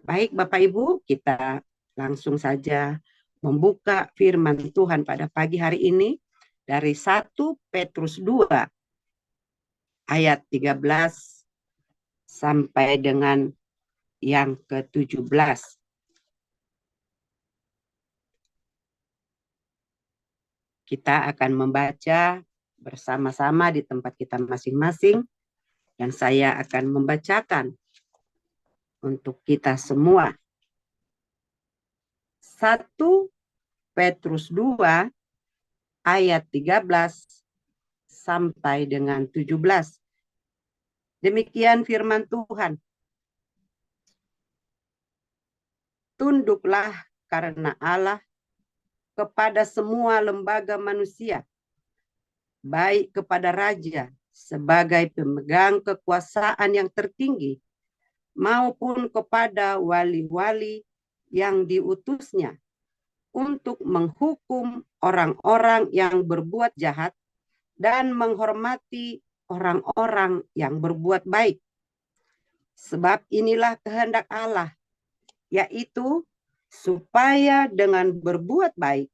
Baik Bapak Ibu, kita langsung saja membuka firman Tuhan pada pagi hari ini dari 1 Petrus 2 ayat 13 sampai dengan yang ke-17. Kita akan membaca bersama-sama di tempat kita masing-masing dan saya akan membacakan untuk kita semua. 1 Petrus 2 ayat 13 sampai dengan 17. Demikian firman Tuhan. Tunduklah karena Allah kepada semua lembaga manusia, baik kepada raja sebagai pemegang kekuasaan yang tertinggi, maupun kepada wali-wali yang diutusnya untuk menghukum orang-orang yang berbuat jahat dan menghormati orang-orang yang berbuat baik. Sebab inilah kehendak Allah, yaitu supaya dengan berbuat baik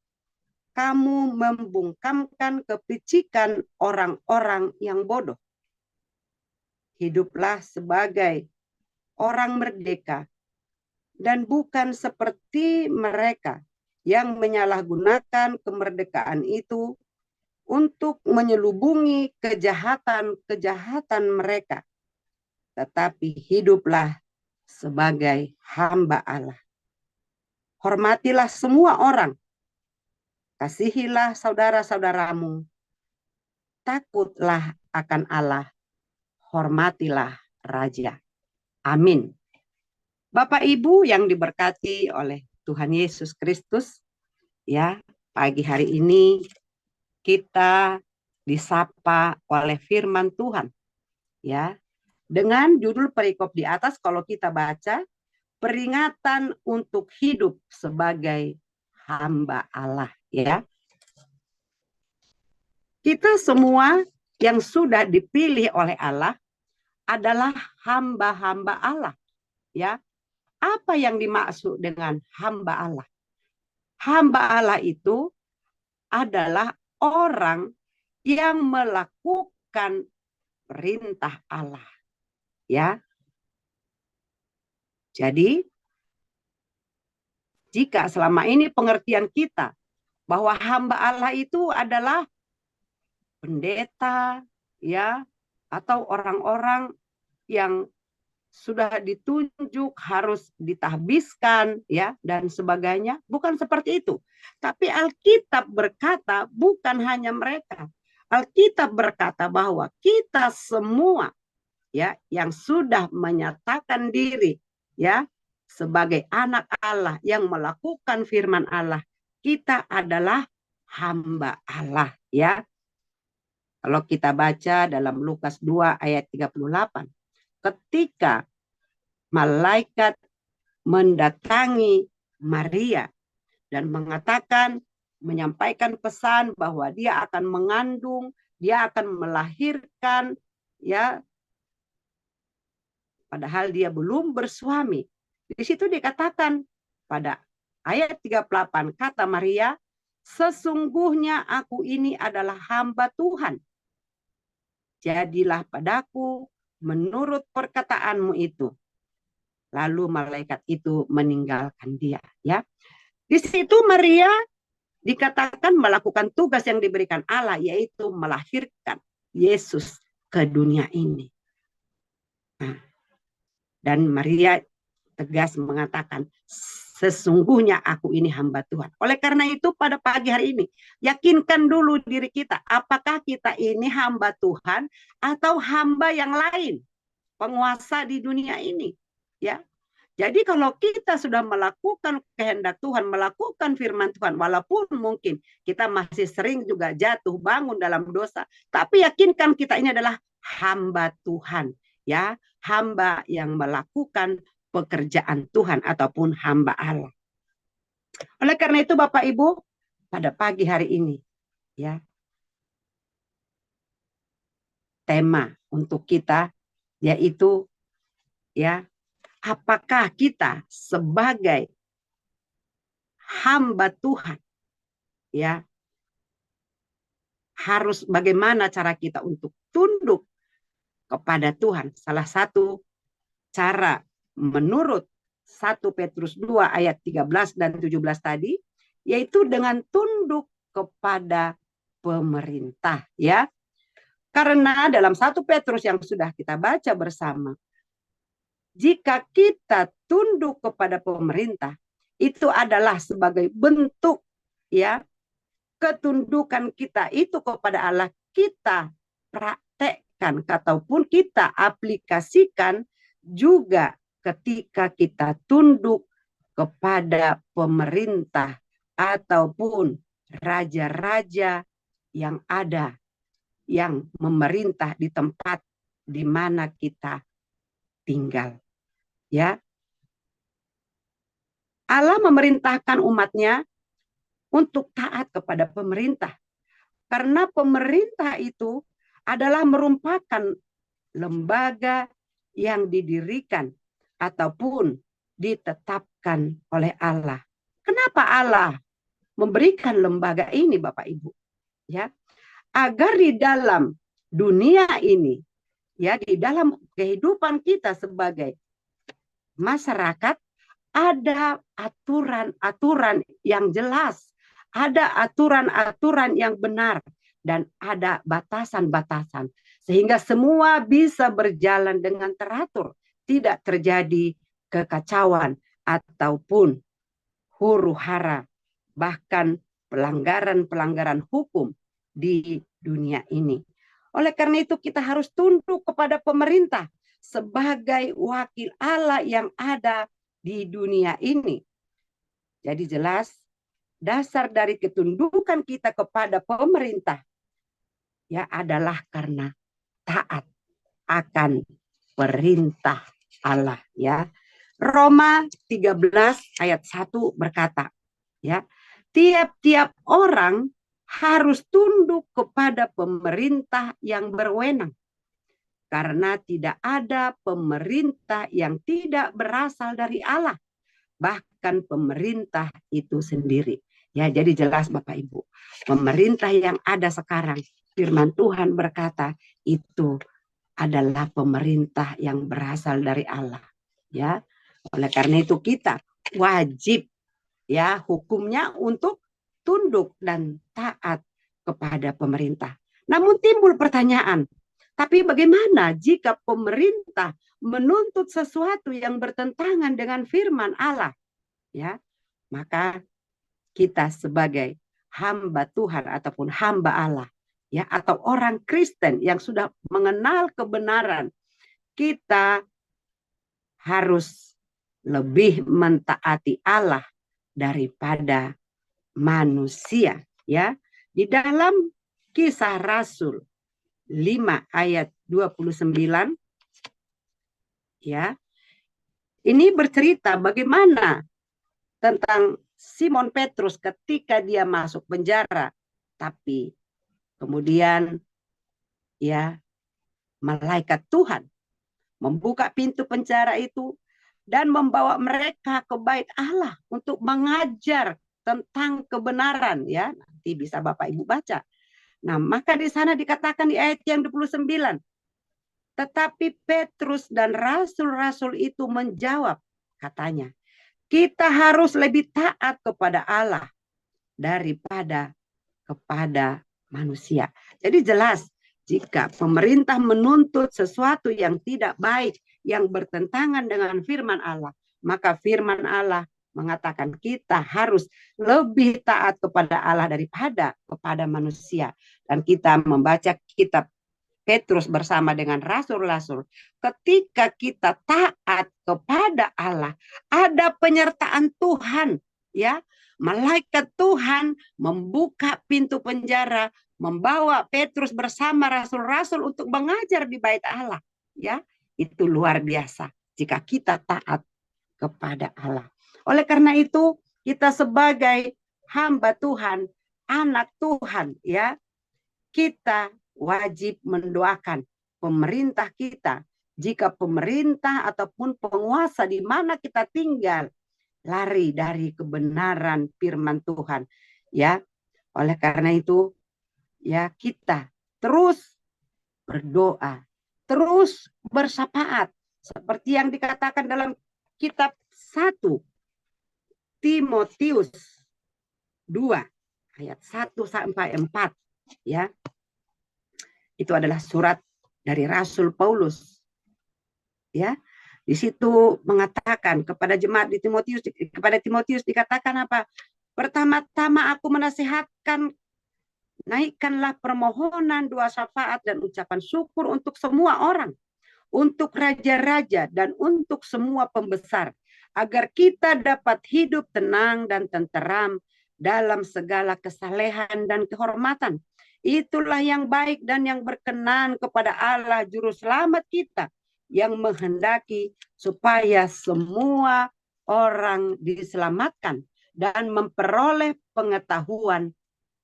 kamu membungkamkan kepicikan orang-orang yang bodoh. Hiduplah sebagai orang merdeka dan bukan seperti mereka yang menyalahgunakan kemerdekaan itu untuk menyelubungi kejahatan-kejahatan mereka, tetapi hiduplah sebagai hamba Allah. Hormatilah semua orang, kasihilah saudara-saudaramu, takutlah akan Allah, hormatilah Raja. Amin. Bapak Ibu yang diberkati oleh Tuhan Yesus Kristus, ya, pagi hari ini kita disapa oleh firman Tuhan, ya, dengan judul perikop di atas. Kalau kita baca, peringatan untuk hidup sebagai hamba Allah, ya. Kita semua yang sudah dipilih oleh Allah adalah hamba-hamba Allah, ya. Apa yang dimaksud dengan hamba Allah? Hamba Allah itu adalah orang yang melakukan perintah Allah, ya. Jadi jika selama ini pengertian kita bahwa hamba Allah itu adalah pendeta, ya, atau orang-orang yang sudah ditunjuk harus ditahbiskan, ya, dan sebagainya, bukan seperti itu. Tapi Alkitab berkata bukan hanya mereka. Alkitab berkata bahwa kita semua, ya, yang sudah menyatakan diri, ya, sebagai anak Allah yang melakukan firman Allah, kita adalah hamba Allah, ya. Kalau kita baca dalam Lukas 2 ayat 38, ketika malaikat mendatangi Maria dan menyampaikan pesan bahwa dia akan mengandung, dia akan melahirkan, ya, padahal dia belum bersuami. Di situ dikatakan pada ayat 38, kata Maria, sesungguhnya aku ini adalah hamba Tuhan. Jadilah padaku menurut perkataanmu itu. Lalu malaikat itu meninggalkan dia, ya. Di situ Maria dikatakan melakukan tugas yang diberikan Allah, yaitu melahirkan Yesus ke dunia ini. Nah, dan Maria tegas mengatakan, sesungguhnya aku ini hamba Tuhan. Oleh karena itu pada pagi hari ini, yakinkan dulu diri kita, apakah kita ini hamba Tuhan atau hamba yang lain, penguasa di dunia ini, ya. Jadi kalau kita sudah melakukan kehendak Tuhan, melakukan firman Tuhan, walaupun mungkin kita masih sering juga jatuh bangun dalam dosa, tapi yakinkan kita ini adalah hamba Tuhan, ya, hamba yang melakukan pekerjaan Tuhan ataupun hamba Allah. Oleh karena itu Bapak Ibu, pada pagi hari ini, ya, tema untuk kita yaitu, ya, apakah kita sebagai hamba Tuhan, ya, harus bagaimana cara kita untuk tunduk kepada Tuhan? Salah satu cara menurut 1 Petrus 2 ayat 13 dan 17 tadi, yaitu dengan tunduk kepada pemerintah, ya. Karena dalam 1 Petrus yang sudah kita baca bersama, jika kita tunduk kepada pemerintah, itu adalah sebagai bentuk, ya, ketundukan kita itu kepada Allah. Kita praktekkan ataupun kita aplikasikan juga ketika kita tunduk kepada pemerintah ataupun raja-raja yang ada, yang memerintah di tempat di mana kita tinggal. Ya, Allah memerintahkan umatnya untuk taat kepada pemerintah. Karena pemerintah itu adalah merupakan lembaga yang didirikan ataupun ditetapkan oleh Allah. Kenapa Allah memberikan lembaga ini, Bapak Ibu? Ya, agar di dalam dunia ini, ya, di dalam kehidupan kita sebagai masyarakat, ada aturan-aturan yang jelas, ada aturan-aturan yang benar, dan ada batasan-batasan, sehingga semua bisa berjalan dengan teratur, tidak terjadi kekacauan ataupun huru-hara, bahkan pelanggaran-pelanggaran hukum di dunia ini. Oleh karena itu kita harus tunduk kepada pemerintah sebagai wakil Allah yang ada di dunia ini. Jadi jelas dasar dari ketundukan kita kepada pemerintah, ya, adalah karena taat akan perintah Allah, ya. Roma 13 ayat 1 berkata, ya, tiap-tiap orang harus tunduk kepada pemerintah yang berwenang, karena tidak ada pemerintah yang tidak berasal dari Allah, bahkan pemerintah itu sendiri. Ya, jadi jelas Bapak Ibu, pemerintah yang ada sekarang, firman Tuhan berkata, itu adalah pemerintah yang berasal dari Allah. Ya, oleh karena itu kita wajib, ya, hukumnya untuk tunduk dan taat kepada pemerintah. Namun timbul pertanyaan, tapi bagaimana jika pemerintah menuntut sesuatu yang bertentangan dengan firman Allah? Ya, maka kita sebagai hamba Tuhan ataupun hamba Allah, ya, atau orang Kristen yang sudah mengenal kebenaran, kita harus lebih mentaati Allah daripada manusia, ya. Di dalam Kisah Rasul 5 ayat 29, ya, ini bercerita bagaimana tentang Simon Petrus ketika dia masuk penjara, tapi kemudian, ya, malaikat Tuhan membuka pintu penjara itu dan membawa mereka ke bait Allah untuk mengajar tentang kebenaran, ya. Nanti bisa Bapak Ibu baca. Nah, maka di sana dikatakan di ayat yang 29, tetapi Petrus dan rasul-rasul itu menjawab, katanya, kita harus lebih taat kepada Allah daripada kepada manusia. Jadi jelas, jika pemerintah menuntut sesuatu yang tidak baik, yang bertentangan dengan firman Allah, maka firman Allah mengatakan kita harus lebih taat kepada Allah daripada kepada manusia. Dan kita membaca kitab Petrus bersama dengan rasul-rasul, ketika kita taat kepada Allah, ada penyertaan Tuhan, ya. Malaikat Tuhan membuka pintu penjara, membawa Petrus bersama rasul-rasul untuk mengajar di bait Allah, ya. Itu luar biasa jika kita taat kepada Allah. Oleh karena itu, kita sebagai hamba Tuhan, anak Tuhan, ya, kita wajib mendoakan pemerintah kita jika pemerintah ataupun penguasa di mana kita tinggal lari dari kebenaran firman Tuhan. Ya, oleh karena itu ya kita terus berdoa, terus bersyafaat seperti yang dikatakan dalam kitab 1 Timotius 2 ayat 1 sampai 4 ya. Itu adalah surat dari Rasul Paulus. Ya. Di situ mengatakan kepada jemaat di Timotius, kepada Timotius dikatakan apa? Pertama-tama aku menasihatkan, naikkanlah permohonan, doa syafaat dan ucapan syukur untuk semua orang, untuk raja-raja dan untuk semua pembesar, agar kita dapat hidup tenang dan tenteram dalam segala kesalehan dan kehormatan. Itulah yang baik dan yang berkenan kepada Allah Juru Selamat kita, yang menghendaki supaya semua orang diselamatkan dan memperoleh pengetahuan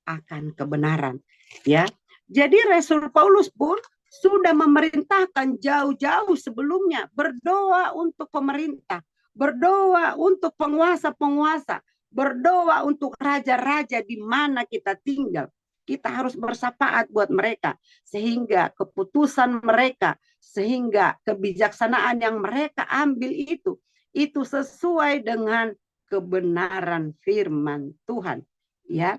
akan kebenaran. Ya, jadi Rasul Paulus pun sudah memerintahkan jauh-jauh sebelumnya berdoa untuk pemerintah, berdoa untuk penguasa-penguasa, berdoa untuk raja-raja di mana kita tinggal. Kita harus bersyafaat buat mereka sehingga keputusan mereka, sehingga kebijaksanaan yang mereka ambil itu sesuai dengan kebenaran firman Tuhan. Ya,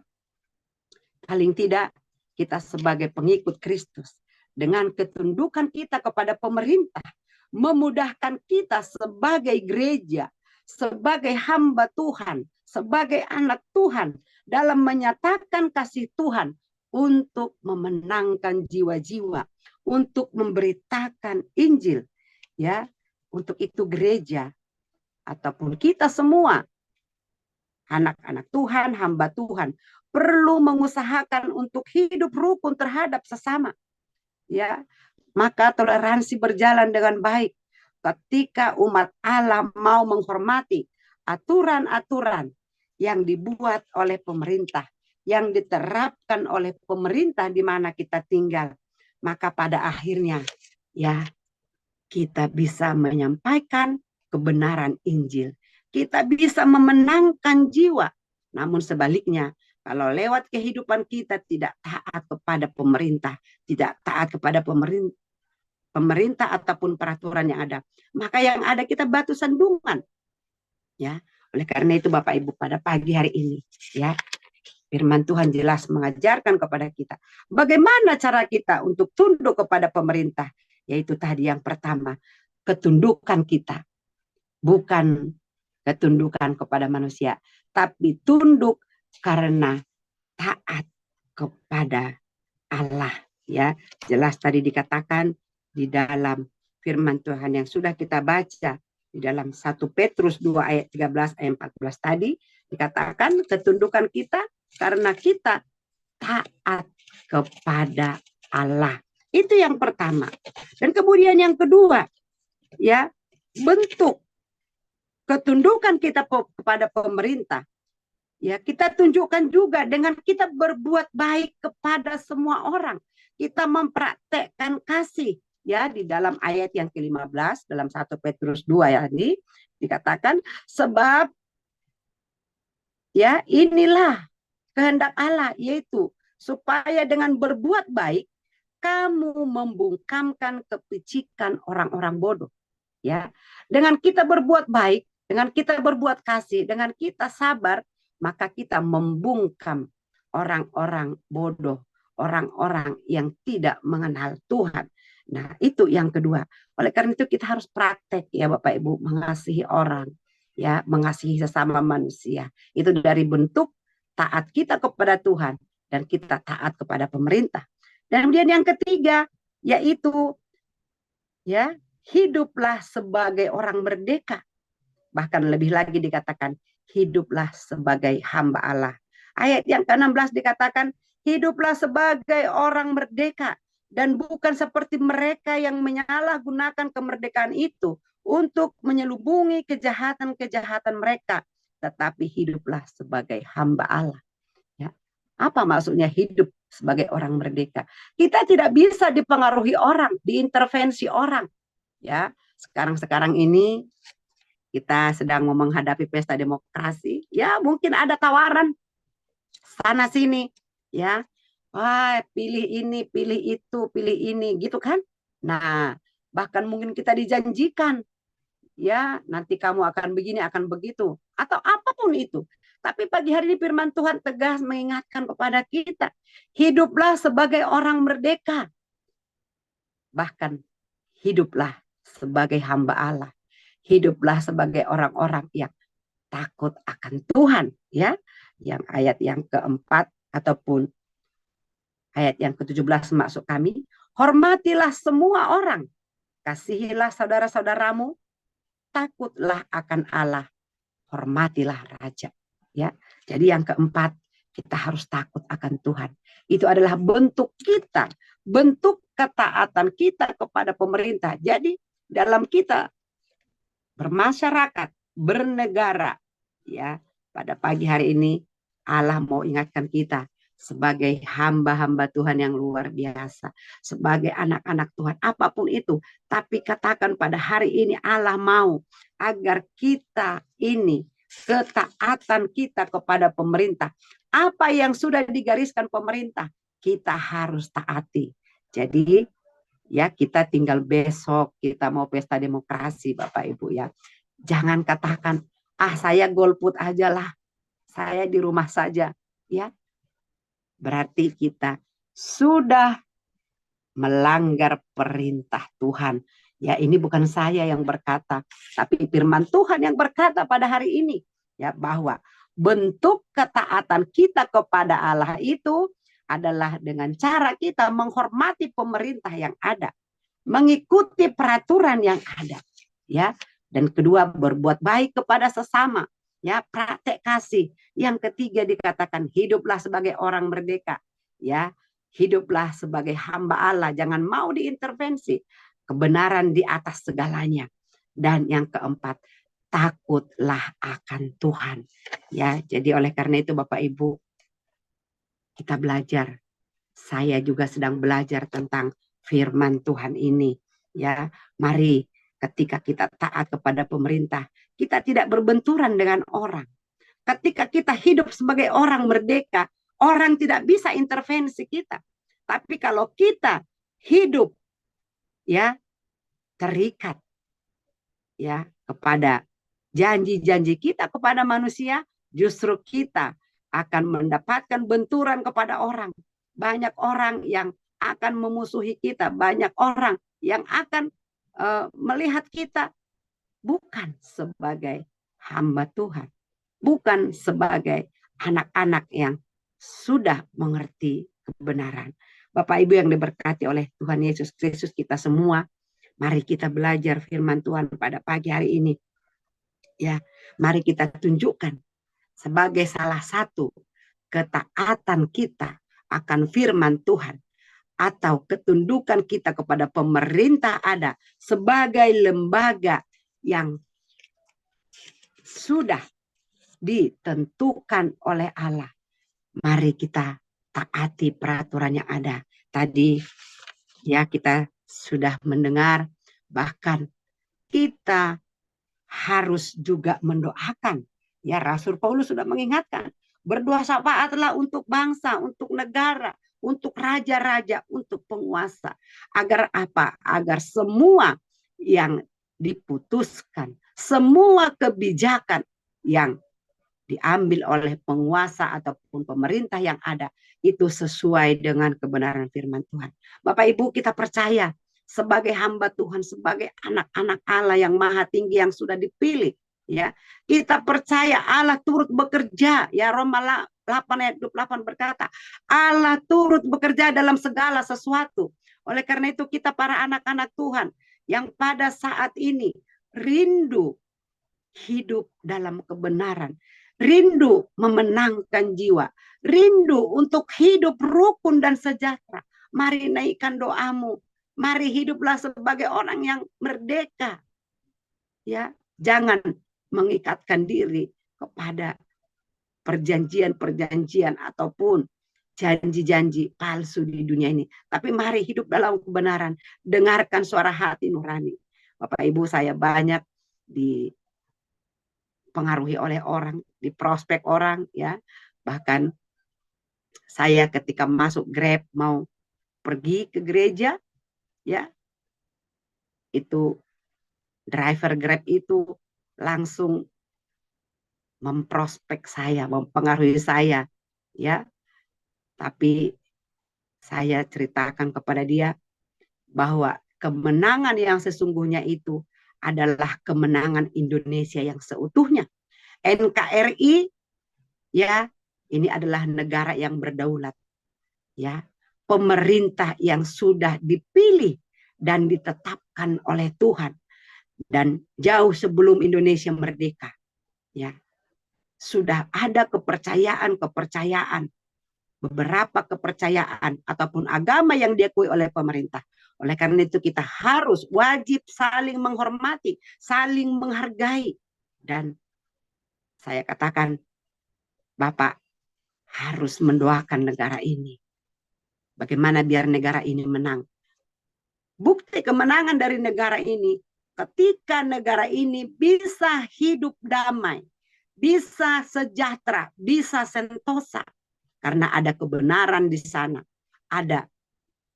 paling tidak kita sebagai pengikut Kristus dengan ketundukan kita kepada pemerintah memudahkan kita sebagai gereja, sebagai hamba Tuhan, sebagai anak Tuhan dalam menyatakan kasih Tuhan untuk memenangkan jiwa-jiwa, untuk memberitakan Injil. Ya, untuk itu gereja ataupun kita semua anak-anak Tuhan, hamba Tuhan perlu mengusahakan untuk hidup rukun terhadap sesama. Ya, maka toleransi berjalan dengan baik ketika umat Allah mau menghormati aturan-aturan yang dibuat oleh pemerintah, yang diterapkan oleh pemerintah di mana kita tinggal. Maka pada akhirnya ya kita bisa menyampaikan kebenaran Injil. Kita bisa memenangkan jiwa. Namun sebaliknya, kalau lewat kehidupan kita tidak taat kepada pemerintah, tidak taat kepada pemerintah ataupun peraturan yang ada, maka yang ada kita batu sandungan. Ya, oleh karena itu Bapak Ibu pada pagi hari ini, ya, firman Tuhan jelas mengajarkan kepada kita bagaimana cara kita untuk tunduk kepada pemerintah, yaitu tadi yang pertama, ketundukan kita, bukan ketundukan kepada manusia, tapi tunduk karena taat kepada Allah. Ya, jelas tadi dikatakan di dalam firman Tuhan yang sudah kita baca di dalam 1 Petrus 2 ayat 13 ayat 14 tadi dikatakan ketundukan kita karena kita taat kepada Allah. Itu yang pertama. Dan kemudian yang kedua, ya, bentuk ketundukan kita kepada pemerintah. Ya, kita tunjukkan juga dengan kita berbuat baik kepada semua orang. Kita mempraktekkan kasih. Ya, di dalam ayat yang ke-15 dalam 1 Petrus 2 ya ini dikatakan sebab ya inilah kehendak Allah, yaitu supaya dengan berbuat baik kamu membungkamkan kepicikan orang-orang bodoh. Ya, dengan kita berbuat baik, dengan kita berbuat kasih, dengan kita sabar, maka kita membungkam orang-orang bodoh, orang-orang yang tidak mengenal Tuhan. Nah, itu yang kedua. Oleh karena itu kita harus praktek ya Bapak Ibu, mengasihi orang, ya, mengasihi sesama manusia. Itu dari bentuk taat kita kepada Tuhan dan kita taat kepada pemerintah. Dan kemudian yang ketiga yaitu ya, hiduplah sebagai orang merdeka. Bahkan lebih lagi dikatakan, hiduplah sebagai hamba Allah. Ayat yang ke-16 dikatakan, hiduplah sebagai orang merdeka. Dan bukan seperti mereka yang menyalahgunakan kemerdekaan itu untuk menyelubungi kejahatan-kejahatan mereka. Tetapi hiduplah sebagai hamba Allah. Ya. Apa maksudnya hidup sebagai orang merdeka? Kita tidak bisa dipengaruhi orang, diintervensi orang. Ya, sekarang ini kita sedang menghadapi pesta demokrasi. Ya, mungkin ada tawaran sana sini, ya. Wah, pilih ini, pilih itu, pilih ini, gitu kan? Nah, bahkan mungkin kita dijanjikan, ya, nanti kamu akan begini, akan begitu, atau apapun itu. Tapi pagi hari ini firman Tuhan tegas mengingatkan kepada kita, hiduplah sebagai orang merdeka, bahkan hiduplah sebagai hamba Allah, hiduplah sebagai orang-orang yang takut akan Tuhan, ya. Yang ayat yang keempat ataupun ayat yang ke-17 maksud kami, hormatilah semua orang, kasihilah saudara-saudaramu, takutlah akan Allah, hormatilah raja. Ya, jadi yang keempat, kita harus takut akan Tuhan. Itu adalah bentuk kita, bentuk ketaatan kita kepada pemerintah. Jadi dalam kita bermasyarakat, bernegara, ya, pada pagi hari ini Allah mau ingatkan kita sebagai hamba-hamba Tuhan yang luar biasa, sebagai anak-anak Tuhan, apapun itu. Tapi katakan pada hari ini Allah mau agar kita ini, ketaatan kita kepada pemerintah, apa yang sudah digariskan pemerintah, kita harus taati. Jadi ya, kita tinggal besok kita mau pesta demokrasi, Bapak Ibu, ya. Jangan katakan, saya golput aja lah, saya di rumah saja, ya. Berarti kita sudah melanggar perintah Tuhan. Ya, ini bukan saya yang berkata, tapi firman Tuhan yang berkata pada hari ini, ya, bahwa bentuk ketaatan kita kepada Allah itu adalah dengan cara kita menghormati pemerintah yang ada, mengikuti peraturan yang ada, ya. Dan kedua, berbuat baik kepada sesama, ya, praktek kasih. Yang ketiga dikatakan hiduplah sebagai orang merdeka, ya. Hiduplah sebagai hamba Allah, jangan mau diintervensi. Kebenaran di atas segalanya. Dan yang keempat, takutlah akan Tuhan. Ya, jadi oleh karena itu Bapak Ibu, kita belajar. Saya juga sedang belajar tentang firman Tuhan ini. Ya, mari ketika kita taat kepada pemerintah, kita tidak berbenturan dengan orang. Ketika kita hidup sebagai orang merdeka, orang tidak bisa intervensi kita. Tapi kalau kita hidup, ya, terikat, ya, kepada janji-janji kita kepada manusia, justru kita akan mendapatkan benturan kepada orang. Banyak orang yang akan memusuhi kita, banyak orang yang akan melihat kita bukan sebagai hamba Tuhan, bukan sebagai anak-anak yang sudah mengerti kebenaran. Bapak Ibu yang diberkati oleh Tuhan Yesus Kristus, kita semua, mari kita belajar firman Tuhan pada pagi hari ini. Ya, mari kita tunjukkan sebagai salah satu ketaatan kita akan firman Tuhan, atau ketundukan kita kepada pemerintah ada sebagai lembaga yang sudah ditentukan oleh Allah. Mari kita taati peraturan yang ada. Tadi ya kita sudah mendengar, bahkan kita harus juga mendoakan. Ya, Rasul Paulus sudah mengingatkan, berdoa syafaatlah untuk bangsa, untuk negara, untuk raja-raja, untuk penguasa. Agar apa? Agar semua yang diputuskan, semua kebijakan yang diambil oleh penguasa ataupun pemerintah yang ada, itu sesuai dengan kebenaran firman Tuhan. Bapak Ibu, kita percaya sebagai hamba Tuhan, sebagai anak-anak Allah yang maha tinggi yang sudah dipilih, ya, kita percaya Allah turut bekerja. Ya, Roma 8 ayat 28 berkata, Allah turut bekerja dalam segala sesuatu. Oleh karena itu kita para anak-anak Tuhan yang pada saat ini rindu hidup dalam kebenaran, rindu memenangkan jiwa, rindu untuk hidup rukun dan sejahtera. Mari naikkan doamu. Mari hiduplah sebagai orang yang merdeka. Ya, jangan mengikatkan diri kepada perjanjian-perjanjian ataupun janji-janji palsu di dunia ini. Tapi mari hidup dalam kebenaran. Dengarkan suara hati nurani. Bapak Ibu, saya banyak dipengaruhi oleh orang, di prospek orang, ya. Bahkan saya ketika masuk Grab mau pergi ke gereja, ya, itu driver Grab itu langsung memprospek saya, mempengaruhi saya, ya. Tapi saya ceritakan kepada dia bahwa kemenangan yang sesungguhnya itu adalah kemenangan Indonesia yang seutuhnya. NKRI, ya, ini adalah negara yang berdaulat, ya. Pemerintah yang sudah dipilih dan ditetapkan oleh Tuhan, dan jauh sebelum Indonesia merdeka, ya, sudah ada kepercayaan beberapa kepercayaan ataupun agama yang diakui oleh pemerintah. Oleh karena itu kita harus wajib saling menghormati, saling menghargai. Dan saya katakan, Bapak harus mendoakan negara ini. Bagaimana biar negara ini menang? Bukti kemenangan dari negara ini, ketika negara ini bisa hidup damai, bisa sejahtera, bisa sentosa, karena ada kebenaran di sana. Ada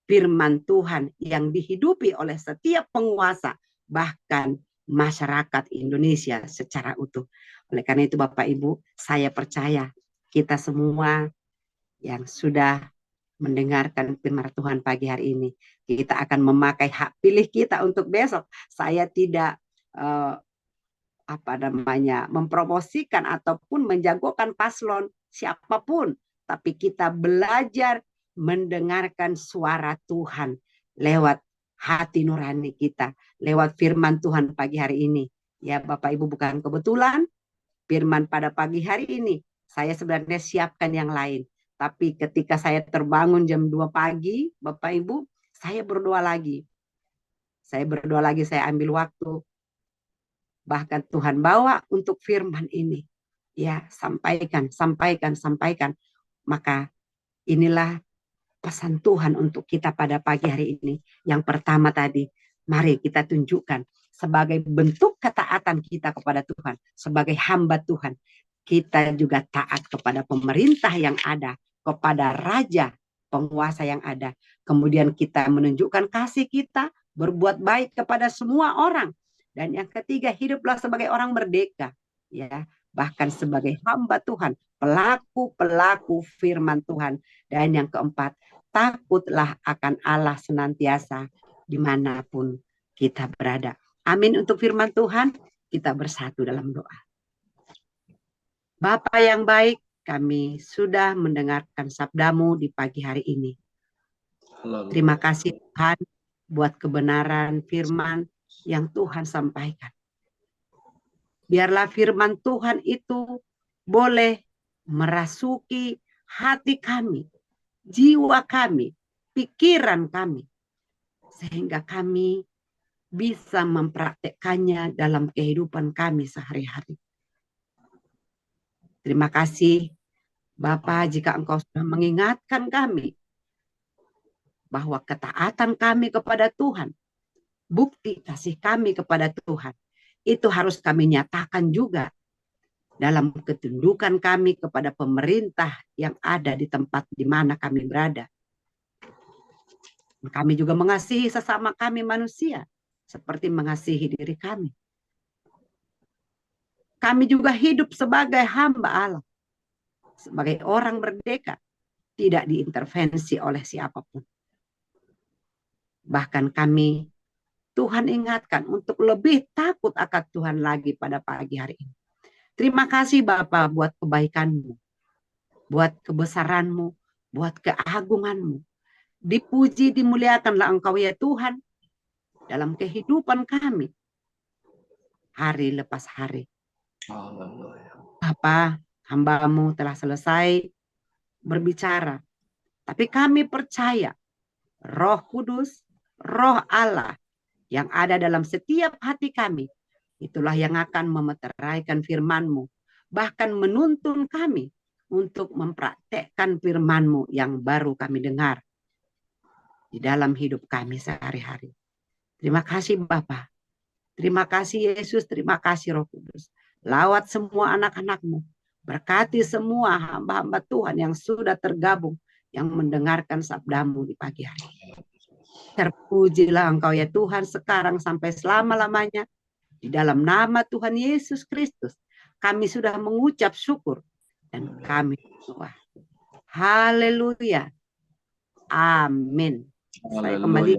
firman Tuhan yang dihidupi oleh setiap penguasa, bahkan masyarakat Indonesia secara utuh. Oleh karena itu Bapak Ibu, saya percaya kita semua yang sudah mendengarkan firman Tuhan pagi hari ini, kita akan memakai hak pilih kita untuk besok. Saya tidak mempromosikan ataupun menjagokan paslon siapapun, tapi kita belajar mendengarkan suara Tuhan lewat hati nurani kita, lewat firman Tuhan pagi hari ini. Ya Bapak Ibu, bukan kebetulan firman pada pagi hari ini saya sebenarnya siapkan yang lain. Tapi ketika saya terbangun jam 2 pagi, Bapak Ibu, saya berdoa lagi. Saya berdoa lagi, saya ambil waktu. Bahkan Tuhan bawa untuk firman ini. Ya, sampaikan. Maka inilah pesan Tuhan untuk kita pada pagi hari ini. Yang pertama tadi, mari kita tunjukkan sebagai bentuk ketaatan kita kepada Tuhan, sebagai hamba Tuhan, kita juga taat kepada pemerintah yang ada, kepada raja, penguasa yang ada. Kemudian kita menunjukkan kasih kita, berbuat baik kepada semua orang. Dan yang ketiga, hiduplah sebagai orang merdeka, ya, bahkan sebagai hamba Tuhan, pelaku firman Tuhan. Dan yang keempat, takutlah akan Allah senantiasa dimanapun kita berada. Amin untuk firman Tuhan. Kita bersatu dalam doa. Bapa yang baik, kami sudah mendengarkan sabdamu di pagi hari ini. Terima kasih Tuhan buat kebenaran firman yang Tuhan sampaikan. Biarlah firman Tuhan itu boleh merasuki hati kami, jiwa kami, pikiran kami, sehingga kami bisa mempraktekkannya dalam kehidupan kami sehari-hari. Terima kasih Bapa, jika Engkau sudah mengingatkan kami bahwa ketaatan kami kepada Tuhan, bukti kasih kami kepada Tuhan, itu harus kami nyatakan juga dalam ketundukan kami kepada pemerintah yang ada di tempat di mana kami berada. Kami juga mengasihi sesama kami manusia, seperti mengasihi diri kami. Kami juga hidup sebagai hamba Allah, sebagai orang merdeka, tidak diintervensi oleh siapapun. Bahkan kami, Tuhan ingatkan untuk lebih takut akan Tuhan lagi pada pagi hari ini. Terima kasih Bapa buat kebaikan-Mu, buat kebesaran-Mu, buat keagungan-Mu. Dipuji, dimuliakanlah Engkau ya Tuhan dalam kehidupan kami, hari lepas hari. Bapa, hamba-Mu telah selesai berbicara, tapi kami percaya Roh Kudus, Roh Allah yang ada dalam setiap hati kami, itulah yang akan memeteraikan firman-Mu, bahkan menuntun kami untuk mempraktekkan firman-Mu yang baru kami dengar di dalam hidup kami sehari-hari. Terima kasih Bapa. Terima kasih Yesus, terima kasih Roh Kudus. Lawat semua anak-anak-Mu. Berkati semua hamba-hamba Tuhan yang sudah tergabung, yang mendengarkan sabda-Mu di pagi hari. Terpujilah Engkau ya Tuhan sekarang sampai selama-lamanya. Di dalam nama Tuhan Yesus Kristus, kami sudah mengucap syukur dan kami berdoa. Haleluya. Amin. Saya kembali